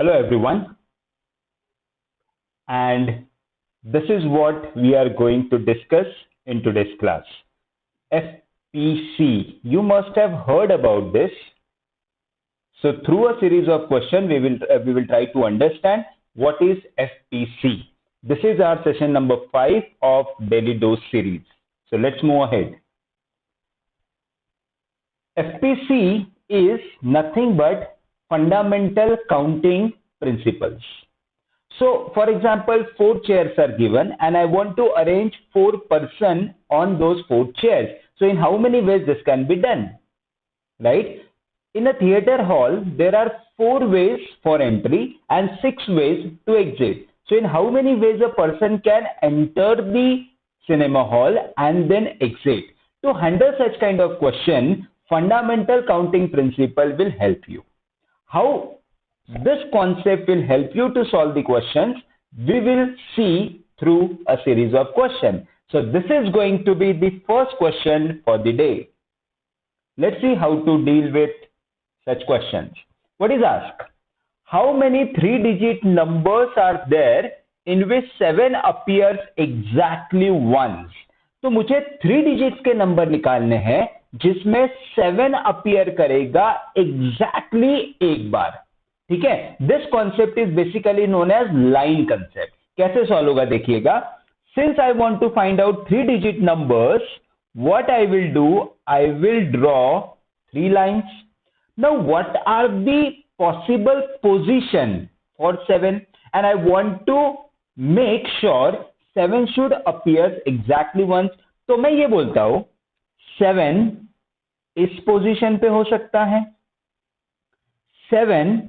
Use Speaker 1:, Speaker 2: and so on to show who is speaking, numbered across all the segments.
Speaker 1: Hello everyone, and this is what we are going to discuss in today's class. FPC. You must have heard about this. So through a series of questions, we will try to understand what is FPC. This is our session number 5 of Daily Dose series. So let's move ahead. FPC is nothing but fundamental counting principles. So for example, 4 chairs are given and I want to arrange 4 persons on those 4 chairs. So in how many ways this can be done, right? In a theater hall, there are 4 ways for entry and 6 ways to exit. So in how many ways a person can enter the cinema hall and then exit? To handle such kind of question, fundamental counting principle will help you. How this concept will help you to solve the questions, we will see through a series of questions. So this is going to be the first question for the day. Let's see how to deal with such questions. What is asked? How many 3-digit numbers are there in which 7 appears exactly once? तो मुझे 3 digits के number निकालने हैं जिसमें 7 appear करेगा exactly एक बार. ठीक है, this concept is basically known as line concept. कैसे सॉल्व होगा देखिएगा. Since I want to find out 3 digit numbers, what I will do, I will draw 3 lines. Now what are the possible position for 7, and I want to make sure 7 should appear exactly once. तो मैं ये बोलता हूं 7 इस position पे हो सकता है, 7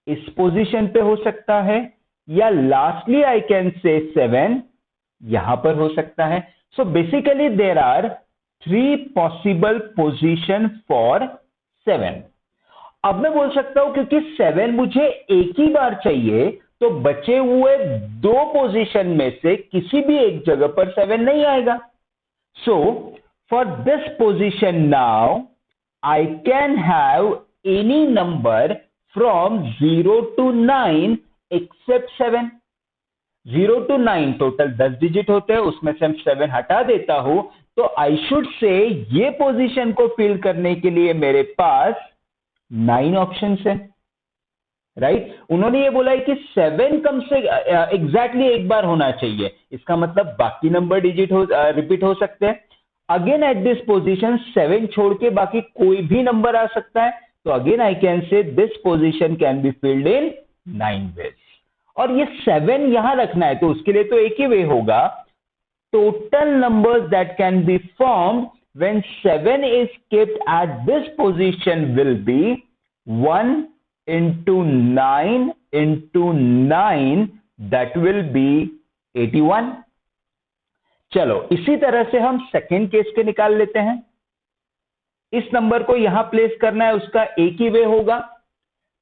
Speaker 1: इस पोजीशन पे हो सकता है, या लास्टली आई कैन से 7 यहां पर हो सकता है. So basically there are 3 possible position for 7. अब मैं बोल सकता हूं क्योंकि 7 मुझे एक ही बार चाहिए, तो बचे हुए 2 पोजीशन में से किसी भी एक जगह पर 7 नहीं आएगा. सो for this position now, I can have any number from 0 to 9 except 7. 0 to 9 total 10 digit होते हैं, उसमें से हम 7 हटा देता हूं, तो I should say ये पोजीशन को फिल करने के लिए मेरे पास 9 ऑप्शंस हैं, राइट. उन्होंने ये बोला है कि 7 कम से एग्जैक्टली एक बार होना चाहिए. इसका मतलब बाकी नंबर डिजिट रिपीट हो सकते हैं. अगेन एट दिस पोजीशन 7 छोड़ के बाकी कोई भी नंबर आ सकता है. तो again I can say this position can be filled in 9 ways. और ये 7 यहां रखना है, तो उसके लिए तो एक ही वे होगा. Total numbers that can be formed when 7 is kept at this position will be 1 into 9 into 9, that will be 81. चलो इसी तरह से हम सेकेंड केस के निकाल लेते हैं. इस नंबर को यहां प्लेस करना है, उसका एक ही वे होगा.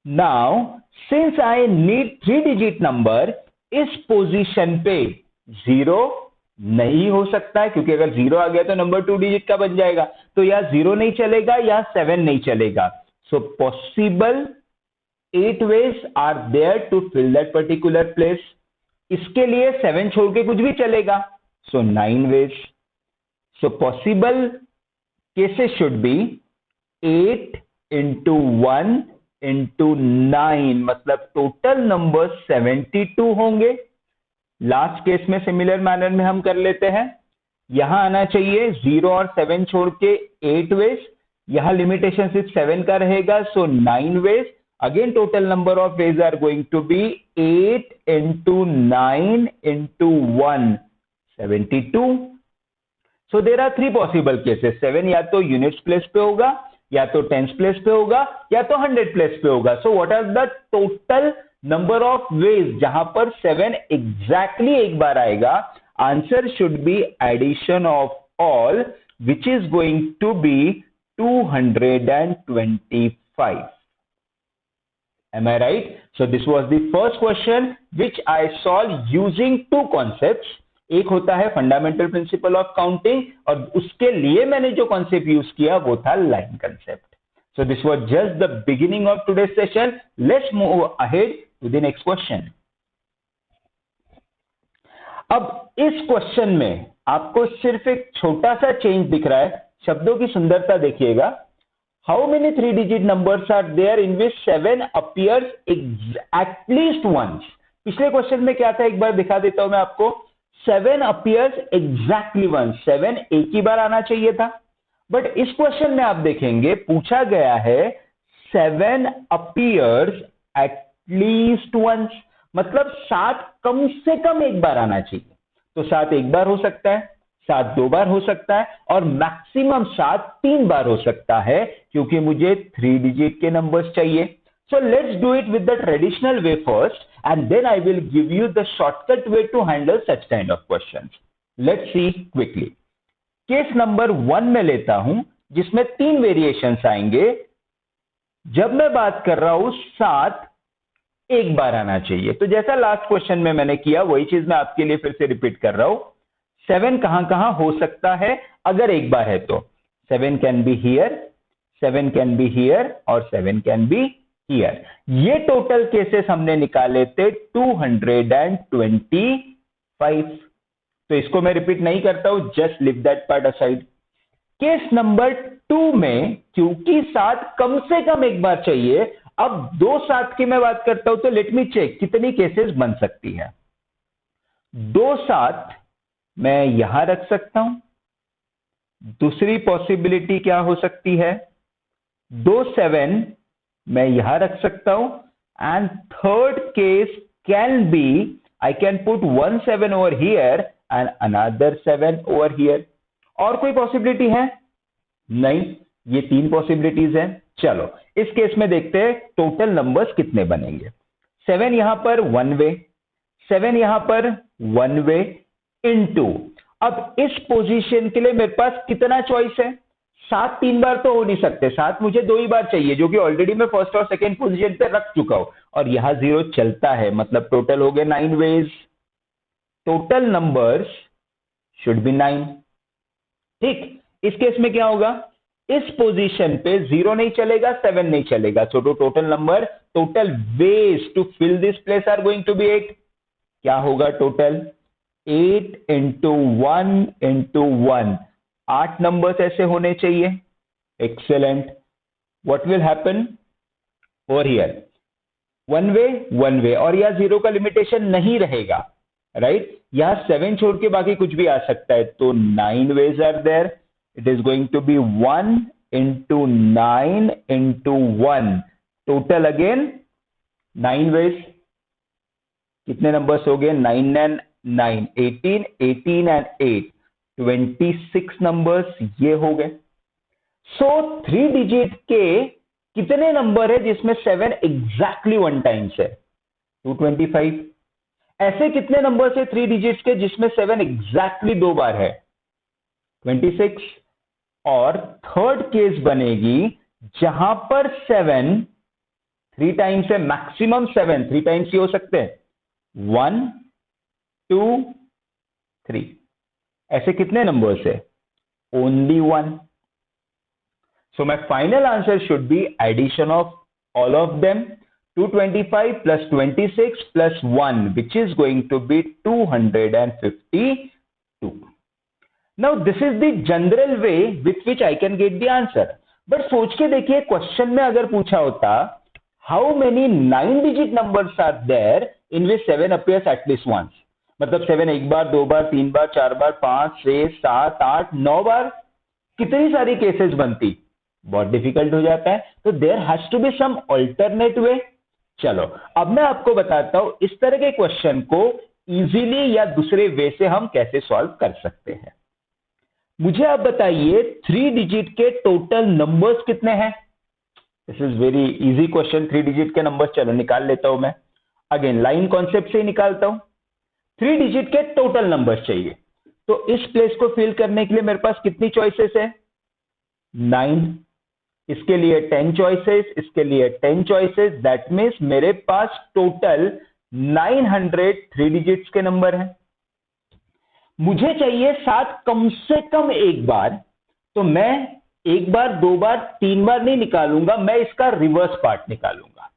Speaker 1: Now since I need 3 digit number, इस पोजीशन पे 0 नहीं हो सकता है, क्योंकि अगर 0 आ गया तो नंबर 2 digit का बन जाएगा. तो या 0 नहीं चलेगा या 7 नहीं चलेगा. So possible 8 ways are there to fill that particular place. इसके लिए 7 छोड़ के कुछ भी चलेगा. So 9 ways. So possible cases should be 8 into 1 into 9, मतलब टोटल नंबर 72 होंगे. लास्ट केस में सिमिलर मैनर में हम कर लेते हैं. यहां आना चाहिए 0 और 7 छोड़ के 8 ways. यहां लिमिटेशन सिर्फ 7 का रहेगा, so 9 ways. Again total number of ways are going to be 8 into 9 into 1, 72. So there are 3 possible cases. 7 या तो units place पे होगा, या तो tens place पे होगा, या तो 100 place पे होगा. So what are the total number of ways जहां पर 7 exactly एक बार आएगा? Answer should be addition of all, which is going to be 225. Am I right? So this was the first question which I solved using 2 concepts. एक होता है fundamental principle of counting, और उसके लिए मैंने जो कॉन्सेप्ट यूज किया वो था line concept. So this was just the beginning of today's session. Let's move ahead to the next question. अब इस क्वेश्चन में आपको सिर्फ एक छोटा सा चेंज दिख रहा है, शब्दों की सुंदरता देखिएगा। How many 3 digit numbers are there in which 7 appears at least once. पिछले क्वेश्चन में क्या था, एक बार दिखा देता हूं मैं आपको। 7 अपीयर्स एग्जैक्टली वंस, 7 एक ही बार आना चाहिए था, बट इस क्वेश्चन में आप देखेंगे पूछा गया है 7 अपीयर्स एटलीस्ट वंस, मतलब 7 कम से कम एक बार आना चाहिए। तो 7 एक बार हो सकता है, 7 2 बार हो सकता है, और मैक्सिमम 7 3 बार हो सकता है, क्योंकि मुझे 3 डिजिट के नंबर्स चाहिए। So let's do it with the traditional way first, and then I will give you the shortcut way to handle such kind of questions. Let's see quickly. Case number 1 में लेता हूं, जिसमें 3 variations आएंगे। जब मैं बात कर रहा हूं 7 एक बार आना चाहिए, तो जैसा लास्ट क्वेश्चन में मैंने किया वही चीज मैं आपके लिए फिर से रिपीट कर रहा हूं। 7 कहां कहां हो सकता है अगर एक बार है तो? 7 can be here, 7 can be here, और 7 कैन बी हियर। ये टोटल केसेस हमने निकाले थे 225। तो इसको मैं रिपीट नहीं करता हूं, just live that part aside. Case number 2 में क्योंकि 7 कम से कम एक बार चाहिए, अब 2 7 की मैं बात करता हूं, तो लेट मी चेक कितनी केसेस बन सकती है। 2 7 मैं यहां रख सकता हूं। दूसरी पॉसिबिलिटी क्या हो सकती है? 2 7 मैं यहां रख सकता हूं, and third case can be I can put 1 7 over here and another 7 over here. और कोई पॉसिबिलिटी है? नहीं, ये 3 पॉसिबिलिटीज हैं। चलो इस केस में देखते हैं टोटल नंबर्स कितने बनेंगे। 7 यहां पर 1 वे, 7 यहां पर 1 वे इनटू, अब इस पोजीशन के लिए मेरे पास कितना चॉइस है? 7 3 बार तो हो नहीं सकते, 7 मुझे 2 ही बार चाहिए, जो कि ऑलरेडी मैं फर्स्ट और सेकंड पोजीशन पे रख चुका हूं, और यहां 0 चलता है, मतलब टोटल हो गए 9 ways. Total numbers should be 9। ठीक, इस केस में क्या होगा? इस पोजीशन पे 0 नहीं चलेगा, 7 नहीं चलेगा, so total number, total ways to fill this place are going to be 8। क्या होगा टोटल? 8 इंटू 1 इंटू 1, 8 नंबर्स ऐसे होने चाहिए। Excellent. What will happen over here? 1 वे, और यह 0 का लिमिटेशन नहीं रहेगा, राइट? यहां 7 छोड़ के बाकी कुछ भी आ सकता है, तो 9 ways are there. It is going to be 1 into 9 into 1. Total again 9 ways. कितने नंबर्स हो गए? 9 and 9, 18, 18 and 8, 26 नंबर्स ये हो गए। सो 3 डिजिट के कितने नंबर है जिसमें 7 एग्जैक्टली 1 टाइम्स है? 225। ऐसे कितने नंबर्स है 3 डिजिट्स के जिसमें 7 एग्जैक्टली 2 बार है? 26। और थर्ड केस बनेगी जहां पर 7 3 टाइम्स है, मैक्सिमम 7 3 टाइम्स ही हो सकते हैं। 1 2 3, ऐसे कितने नंबर्स है? Only 1। So my final answer should be addition of all of them, 225 plus 26 plus 1, which is going to be 252। Now this is the general way with which I can get the answer. But सोच के देखिए, question में अगर पूछा होता how many 9 digit numbers are there in which 7 appears at least once, मतलब 7 एक बार, 2 बार, 3 बार, 4 बार, 5 6 7 8 9 बार, कितनी सारी केसेस बनती? बहुत डिफिकल्ट हो जाता है। तो there has to be some alternate way. चलो अब मैं आपको बताता हूं इस तरह के क्वेश्चन को इजीली या दूसरे वे से हम कैसे सॉल्व कर सकते हैं। मुझे आप बताइए 3 डिजिट के टोटल नंबर्स कितने हैं? This is very easy question. 3 digit के नंबर्स चलो निकाल लेता हूं मैं, अगेन लाइन कॉन्सेप्ट से ही निकालता हूं। 3 डिजिट के टोटल नंबर्स चाहिए, तो इस प्लेस को फिल करने के लिए मेरे पास कितनी चॉइसेस है? 9। इसके लिए 10 चॉइसेस, इसके लिए 10 चॉइसेस, दैट मीन्स मेरे पास टोटल 900 3 डिजिट्स के नंबर हैं। मुझे चाहिए 7 कम से कम एक बार, तो मैं 1 बार 2 बार 3 बार नहीं निकालूंगा, मैं इसका रिवर्स पार्ट निकालूंगा।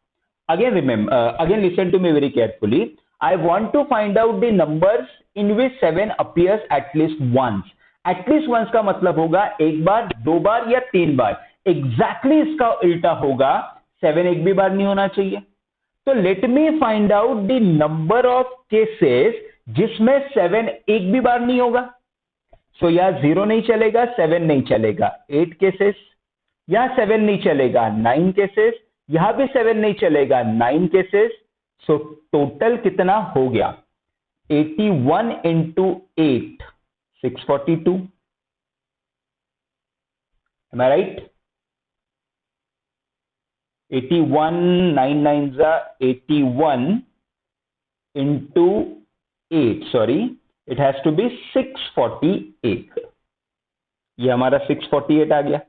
Speaker 1: again remember, again listen to me very carefully. I want to find out the numbers in which 7 appears at least once. At least once का मतलब होगा एक बार, दो बार या तीन बार. Exactly इसका उल्टा होगा, 7 एक भी बार नहीं होना चाहिए. तो let me find out the number of cases जिसमें 7 एक भी बार नहीं होगा. So यहाँ 0 नहीं चलेगा, 7 नहीं चलेगा, 8 केसेस. यहाँ 7 नहीं चलेगा, 9 केसेस. यहां भी 7 नहीं चलेगा, 9 केसेस. सो टोटल कितना हो गया? 81 into 8, 642. Am I right? 81, 9 9s are 81 into 8. Sorry, it has to be 648. ये हमारा 648 आ गया.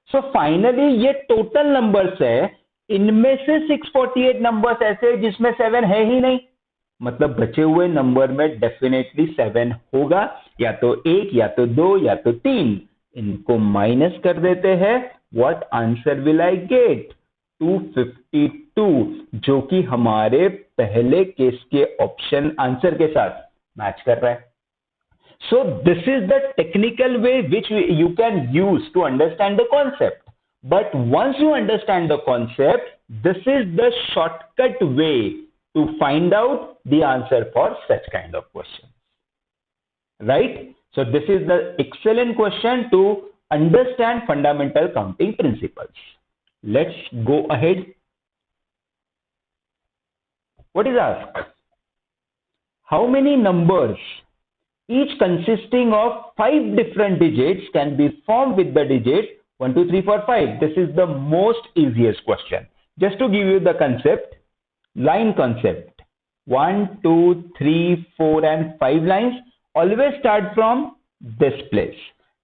Speaker 1: सो फाइनली ये टोटल नंबर्स है, इनमें से 648 नंबर्स ऐसे जिसमें 7 है ही नहीं. मतलब बचे हुए नंबर में डेफिनेटली 7 होगा, या तो 1 या तो 2 या तो 3. इनको माइनस कर देते हैं. What answer will I get? 252, जो कि हमारे पहले केस के ऑप्शन आंसर के साथ मैच कर रहा है. So this is the technical way which you can use to understand the concept. But once you understand the concept, this is the shortcut way to find out the answer for such kind of questions. Right? So this is the excellent question to understand fundamental counting principles. Let's go ahead. What is asked? How many numbers, each consisting of 5 different digits, can be formed with the digit 1, 2, 3, 4, 5? This is the most easiest question. Just to give you the concept, line concept. 1, 2, 3, 4 and 5 lines always start from this place.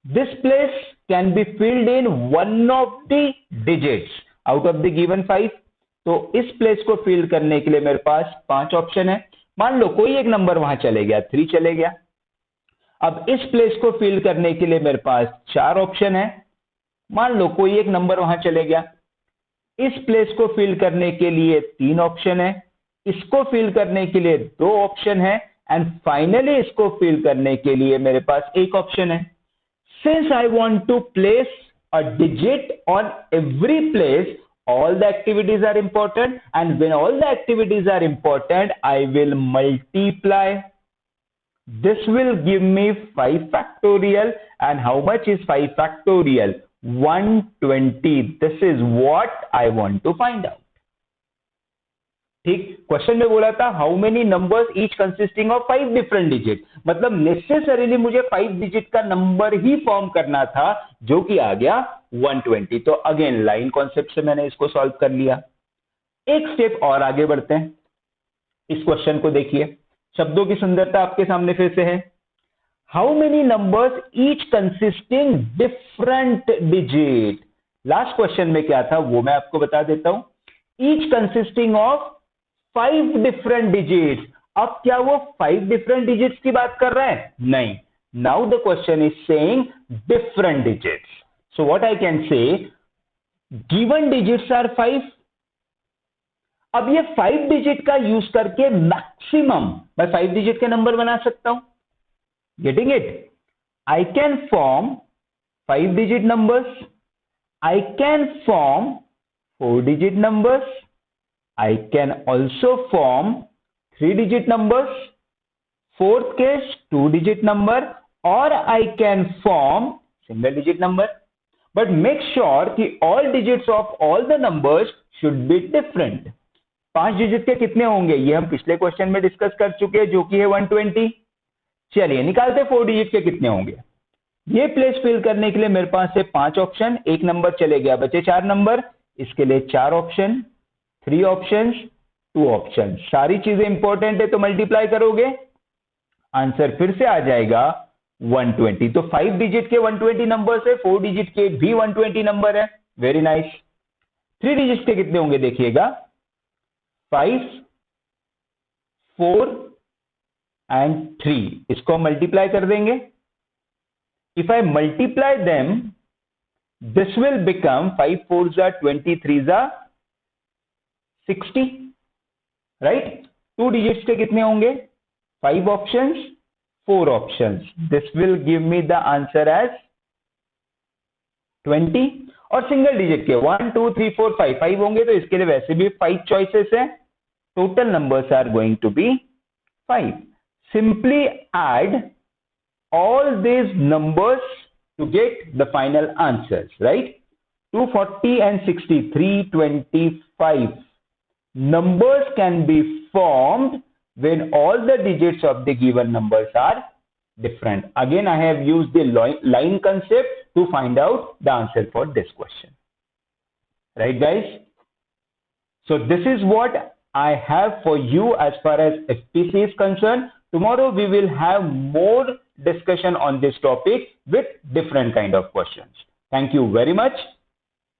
Speaker 1: This place can be filled in one of the digits out of the given 5. तो इस place को fill करने के लिए मेरे पास 5 option है. मान लो कोई एक नंबर वहां चले गया, 3 चले गया. अब इस प्लेस को फिल करने के लिए मेरे पास 4 ऑप्शन है. मान लो कोई एक नंबर वहां चले गया. इस प्लेस को फिल करने के लिए 3 ऑप्शन है. इसको फिल करने के लिए 2 ऑप्शन है. एंड फाइनली इसको फिल करने के लिए मेरे पास 1 ऑप्शन है. Since I want to place a digit on every place, all the activities are important, and when all the activities are important, I will multiply. This will give me 5 factorial, and how much is 5 factorial? 120. This is what I want to find out. ठीक, question में बोला था how many numbers each consisting of 5 different digit, मतलब necessarily मुझे 5 digit का number ही form करना था, जो कि आ गया 120. तो अगेन लाइन कॉन्सेप्ट से मैंने इसको सॉल्व कर लिया. एक स्टेप और आगे बढ़ते हैं. इस क्वेश्चन को देखिए, शब्दों की सुंदरता आपके सामने फिर से है. How many numbers each consisting different digit. Last question में क्या था वो मैं आपको बता देता हूं. Each consisting of 5 different digits. अब क्या वो 5 डिफरेंट डिजिट्स की बात कर रहा है? नहीं. Now the question is saying different digits. So what I can say, given digits are 5. अब ये 5 डिजिट का यूज करके मैक्सिमम मैं 5 डिजिट के नंबर बना सकता हूं. Getting it? I can form 5 digit numbers. I can form 4 digit numbers. I can also form 3 digit numbers, fourth case 2 digit number, or I can form single digit number. But make sure कि all digits of all the numbers should be different. 5 digit के कितने होंगे ये हम पिछले question में discuss कर चुके हैं, जो कि है 120. चलिए निकालते 4 डिजिट के कितने होंगे. ये प्लेस फिल करने के लिए मेरे पास है 5 ऑप्शन. एक नंबर चले गया, बचे 4 नंबर. इसके लिए 4 ऑप्शन, 3 ऑप्शंस, 2 ऑप्शन. सारी चीजें इंपॉर्टेंट है तो मल्टीप्लाई करोगे, आंसर फिर से आ जाएगा 120. तो 5 डिजिट के 120 नंबर है, 4 डिजिट के भी 120 नंबर है. Very nice. 3 डिजिट के कितने होंगे देखिएगा, 5, 4 एंड 3. इसको मल्टीप्लाई कर देंगे. If I multiply them, this will become 5 4s are 23s are 60, right. 2 digits के कितने होंगे? 5 options, 4 options. This will give me the answer as 20। और सिंगल डिजिट के 1 2 3 4 5 5 होंगे, तो इसके लिए वैसे भी 5 चॉइसेस है। Total numbers are going to be 5। Simply add all these numbers to get the final answers, right? 240 and 60, 325. Numbers can be formed when all the digits of the given numbers are different. Again, I have used the line concept to find out the answer for this question. Right, guys? So this is what I have for you as far as FPC is concerned. Tomorrow we will have more discussion on this topic with different kind of questions. Thank you very much.